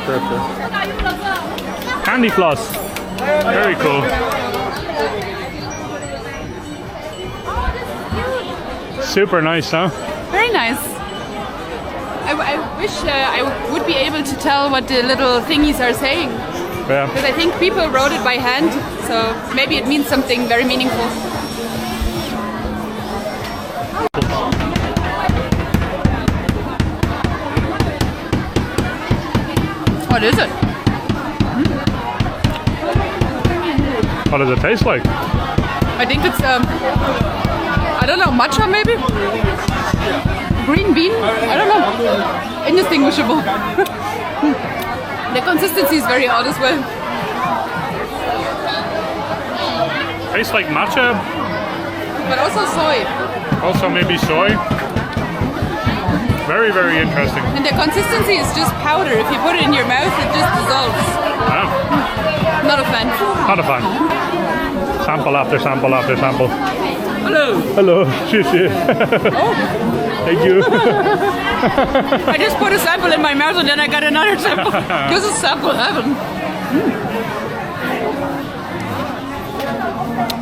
Sure. Candy floss. Very cool. Super nice, huh? Very nice. I wish I would be able to tell what the little thingies are saying. Yeah. Because I think people wrote it by hand, so maybe it means something very meaningful. What is it? What does it taste like? I think it's, I don't know, matcha maybe? Green bean? I don't know. Indistinguishable. The consistency is very odd as well. Tastes like matcha. But also soy. Also maybe soy. Very, very interesting. And the consistency is just powder. If you put it in your mouth, it just dissolves. Ah, Not a fan. not a fan. Sample after sample after sample. Hello. Hello. Oh. Thank you. I just put a sample in my mouth and then I got another sample. This is sample heaven.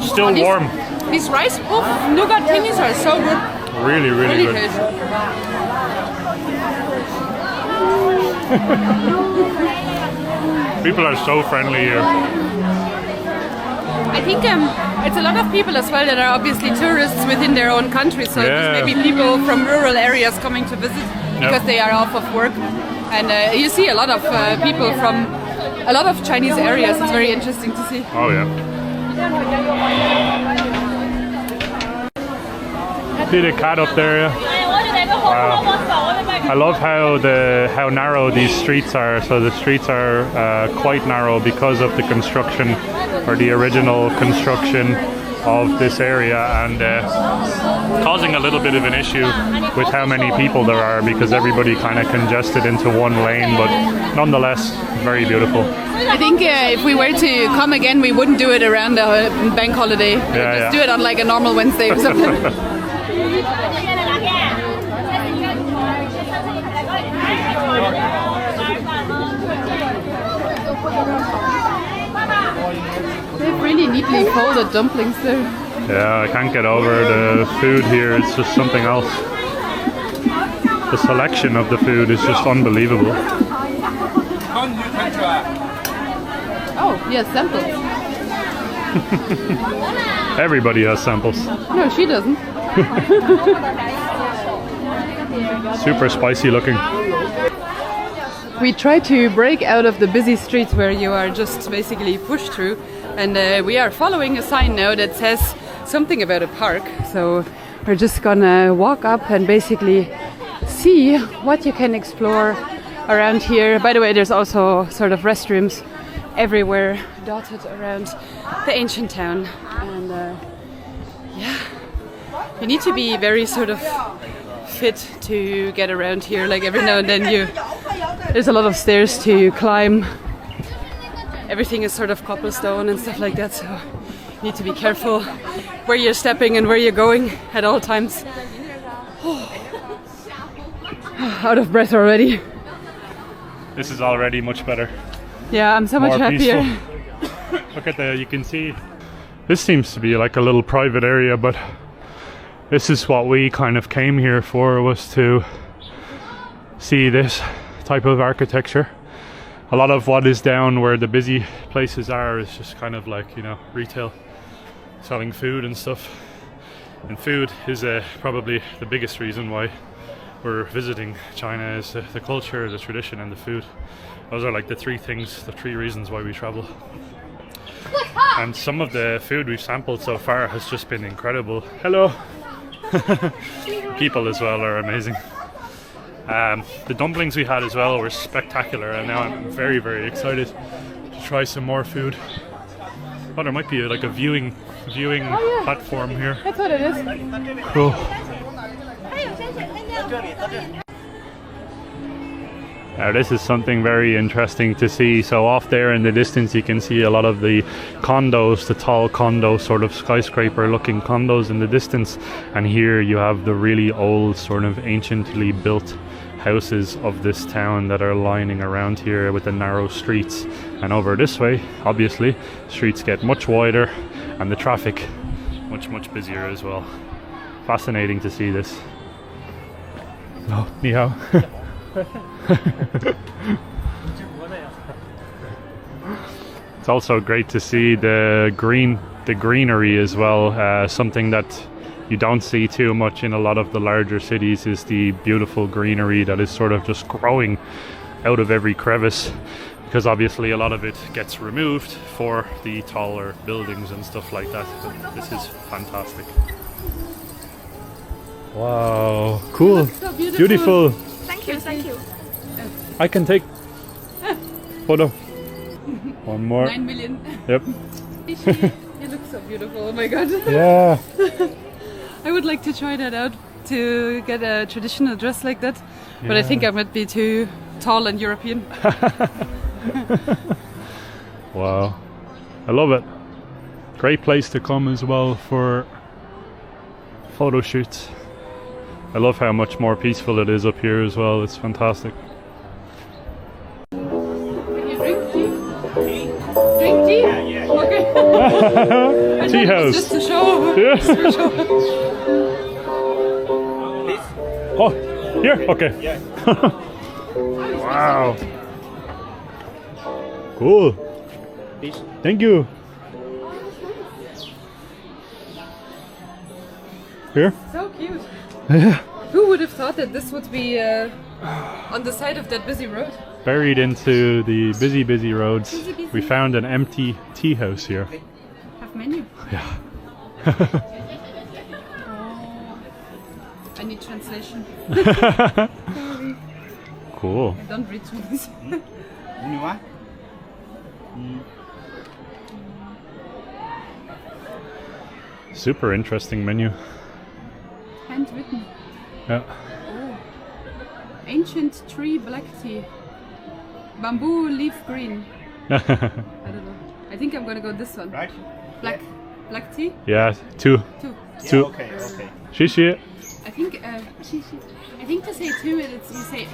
Still warm. These rice puff nougat thingies are so good. Really, really good. Tasty. People are so friendly here. I think it's a lot of people as well that are obviously tourists within their own country. So Yeah. just maybe people from rural areas coming to visit because they are off of work. And you see a lot of people from a lot of Chinese areas. It's very interesting to see. Oh yeah. See the cat up there? Yeah? I love how narrow these streets are. So the streets are quite narrow because of the construction, or the original construction of this area, and causing a little bit of an issue with how many people there are, because everybody kind of congested into one lane, but nonetheless very beautiful. I think if we were to come again, we wouldn't do it around the bank holiday. We'd just do it on like a normal Wednesday or something. They've really neatly folded dumplings there. Yeah, I can't get over the food here. It's just something else. The selection of the food is just unbelievable. Oh, yes, samples. Everybody has samples. No, she doesn't. Super spicy looking. We try to break out of the busy streets where you are just basically pushed through, and we are following a sign now that says something about a park. So we're just gonna walk up and basically see what you can explore around here. By the way, there's also sort of restrooms everywhere dotted around the ancient town, and yeah, you need to be very sort of fit to get around here. Like every now and then there's a lot of stairs to climb. Everything is sort of cobblestone and stuff like that, so you need to be careful where you're stepping and where you're going at all times. Out of breath already. This is already much better. Yeah, I'm so much happier. Look at you can see. This seems to be like a little private area, but this is what we kind of came here for, was to see this type of architecture. A lot of what is down where the busy places are is just kind of like, you know, retail, selling food and stuff. And food is probably the biggest reason why we're visiting China, is the culture, the tradition, and the food. Those are like the three reasons why we travel. And some of the food we've sampled so far has just been incredible. Hello! People as well are amazing. The dumplings we had as well were spectacular, and now I'm very, very excited to try some more food. Oh, there might be like a viewing platform here. That's what it is. Cool. Now this is something very interesting to see. So off there in the distance you can see a lot of the condos, the tall condo sort of skyscraper looking condos in the distance, and here you have the really old sort of anciently built houses of this town that are lining around here with the narrow streets. And over this way, obviously, streets get much wider and the traffic much busier as well. Fascinating to see this. Oh, ni hao. It's also great to see the greenery as well. Something that you don't see too much in a lot of the larger cities is the beautiful greenery that is sort of just growing out of every crevice, because obviously a lot of it gets removed for the taller buildings and stuff like that. But this is fantastic. Wow, cool, So beautiful. beautiful. Thank you, thank you. I can take photo. One more. 9 million. Yep. It looks so beautiful. Oh my god. Yeah. I would like to try that out, to get a traditional dress like that. But I think I might be too tall and European. Wow. I love it. Great place to come as well for photo shoots. I love how much more peaceful it is up here as well. It's fantastic. Can you drink tea? Drink tea? Yeah. Okay. I Tea thought it was house. just to show. Yeah. Just to show. Oh, here? Okay. Wow. Cool. Thank you. Here? So cute. Yeah. Who would have thought that this would be on the side of that busy road? Buried into the busy roads. Busy. We found an empty tea house here. Have menu. Yeah. I need translation. Cool. I don't read Chinese. Super interesting menu. Handwritten. Yeah. Oh. Ancient tree black tea. Bamboo leaf green. I don't know. I think I'm gonna go this one. Right? Black tea? Yeah, two. Two. Two. Okay, okay. Shishi. I think to say two, it's you say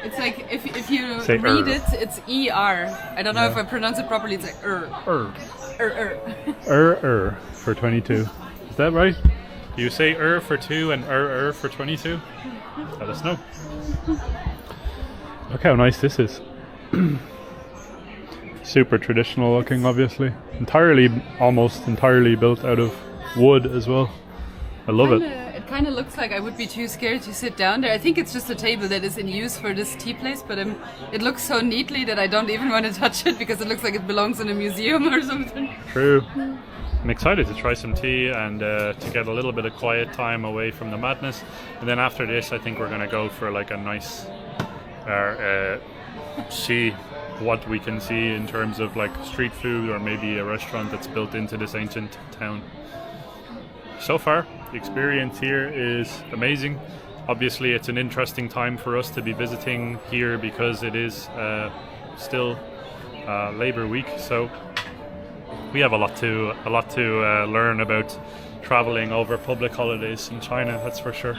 It's like if you Say read it, it's ER. I don't know if I pronounce it properly. It's like For 22. Is that right? You say for 2 and for 22? Let us know. Look how nice this is. Super traditional looking, obviously. Almost entirely built out of wood as well. I love it. It kind of looks like I would be too scared to sit down there. I think it's just a table that is in use for this tea place, but it looks so neatly that I don't even want to touch it because it looks like it belongs in a museum or something. True. I'm excited to try some tea and to get a little bit of quiet time away from the madness. And then after this, I think we're going to go for like a nice see what we can see in terms of like street food or maybe a restaurant that's built into this ancient town. So far, the experience here is amazing. Obviously, it's an interesting time for us to be visiting here because it is still Labor Week. So we have a lot to learn about traveling over public holidays in China. That's for sure.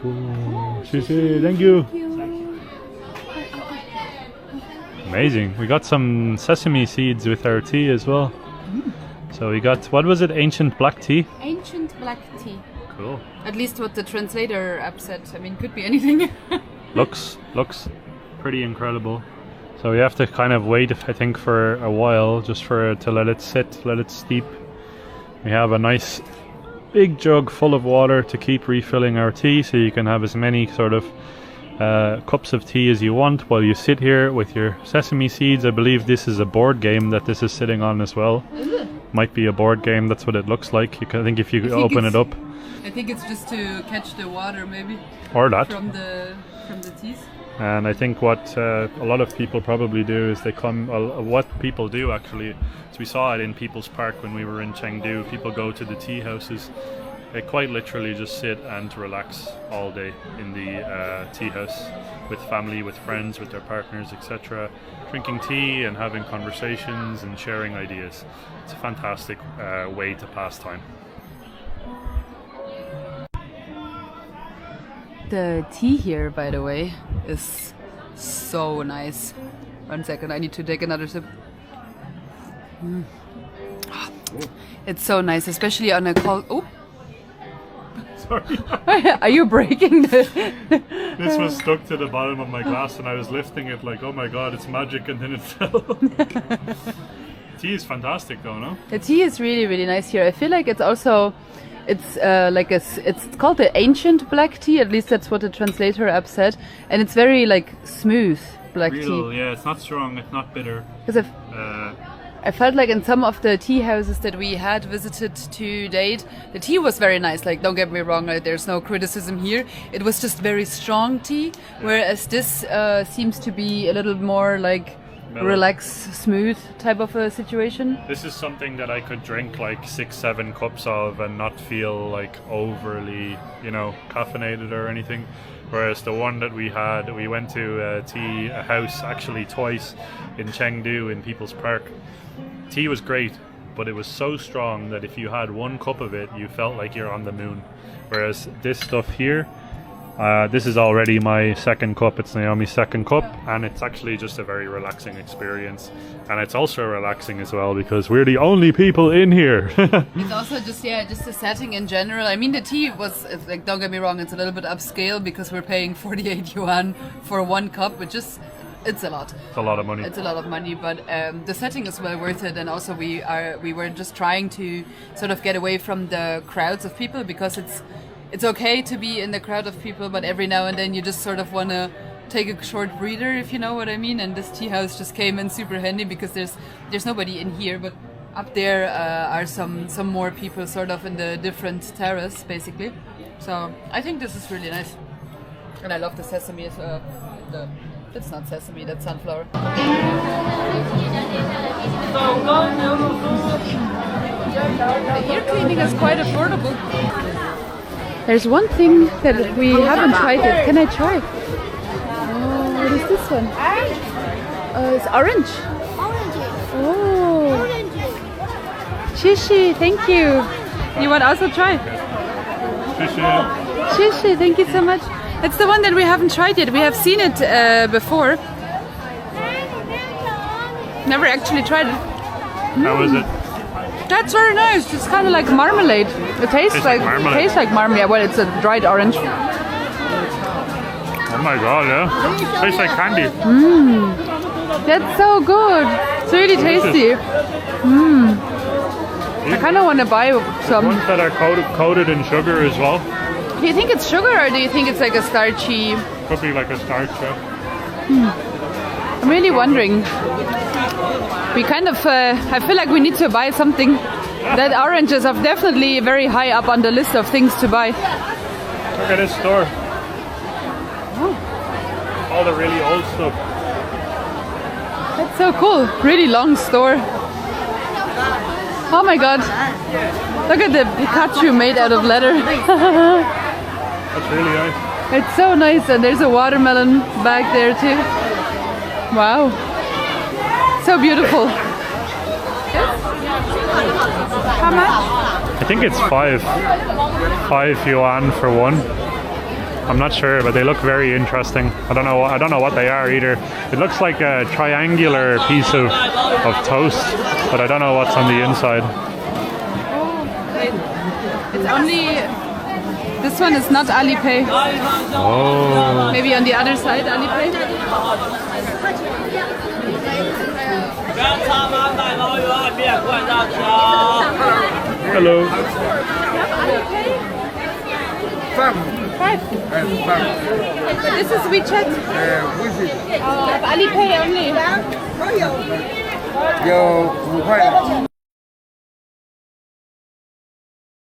Cool. Thank you. Amazing. We got some sesame seeds with our tea as well. So we got, what was it? Ancient black tea? Ancient black tea. Cool. At least what the translator app said. I mean, could be anything. Looks pretty incredible. So we have to kind of wait, I think, for a while just to let it sit, let it steep. We have a nice big jug full of water to keep refilling our tea, so you can have as many sort of cups of tea as you want while you sit here with your sesame seeds. I believe this is a board game that this is sitting on as well. Might be a board game, that's what it looks like. I think if you open it up. I think it's just to catch the water, maybe. Or that. From the teas. And I think what a lot of people probably do is they come, what people do actually, is we saw it in People's Park when we were in Chengdu, people go to the tea houses they quite literally just sit and relax all day in the tea house with family, with friends, with their partners, etc. Drinking tea and having conversations and sharing ideas. It's a fantastic way to pass time. The tea here, by the way, is so nice. 1 second, I need to take another sip. It's so nice, especially on a cold... Oh! Sorry. Are you breaking the... This was stuck to the bottom of my glass and I was lifting it like, oh my god, it's magic, and then it fell. Tea is fantastic though, no? The tea is really, really nice here. I feel like it's also... It's it's called the ancient black tea, at least that's what the translator app said. And it's very like smooth black tea. Yeah, it's not strong, it's not bitter. Because I felt like in some of the tea houses that we had visited to date, the tea was very nice. Like, don't get me wrong, there's no criticism here. It was just very strong tea, whereas this seems to be a little more like relaxed, smooth type of a situation. This is something that I could drink like 6-7 cups of and not feel like overly, caffeinated or anything. Whereas the one that we went to a house actually twice in Chengdu in People's Park. Tea was great, but it was so strong that if you had 1 cup of it, you felt like you're on the moon. Whereas this stuff here, this is already my 2nd cup. It's Naomi's 2nd cup, and it's actually just a very relaxing experience. And it's also relaxing as well because we're the only people in here. It's also just the setting in general. I mean, the tea was, like, don't get me wrong, it's a little bit upscale because we're paying 48 yuan for 1 cup, which is, it's a lot. It's a lot of money. It's a lot of money, but the setting is well worth it. And also we were just trying to sort of get away from the crowds of people because it's okay to be in the crowd of people, but every now and then you just sort of want to take a short breather, if you know what I mean. And this tea house just came in super handy because there's nobody in here, but up there are some more people sort of in the different terrace, basically. So I think this is really nice. And I love the sesame. It's not sesame, that's sunflower. The ear cleaning is quite affordable. There's one thing that we haven't tried yet. Can I try? Oh, what is this one? It's orange. Oh. Shishi, thank you. You want also try? Shishi, thank you so much. It's the one that we haven't tried yet. We have seen it before. Never actually tried it. How is it? That's very nice. It's kind of like marmalade. It tastes like marmalade. Tastes like marmalade. Well, it's a dried orange. Oh my god, yeah. Tastes like candy. That's so good. It's really tasty. I kind of want to buy some. Ones that are coated in sugar as well. Do you think it's sugar or do you think it's like a starchy? Could be like a starch, I'm really wondering. We kind of, I feel like we need to buy something. That oranges are definitely very high up on the list of things to buy. Look at this store. All the really old stuff. That's so cool. Really long store. Oh my god. Look at the Pikachu made out of leather. That's really nice. It's so nice, and there's a watermelon back there too. Wow. So beautiful. How much? I think it's 5 yuan for one. I'm not sure, but they look very interesting. I don't know what they are either. It looks like a triangular piece of toast, but I don't know what's on the inside. It's only, this one is not Alipay. Oh. Maybe on the other side Alipay. Hello. Five. But this is WeChat. Alipay only. 有5块。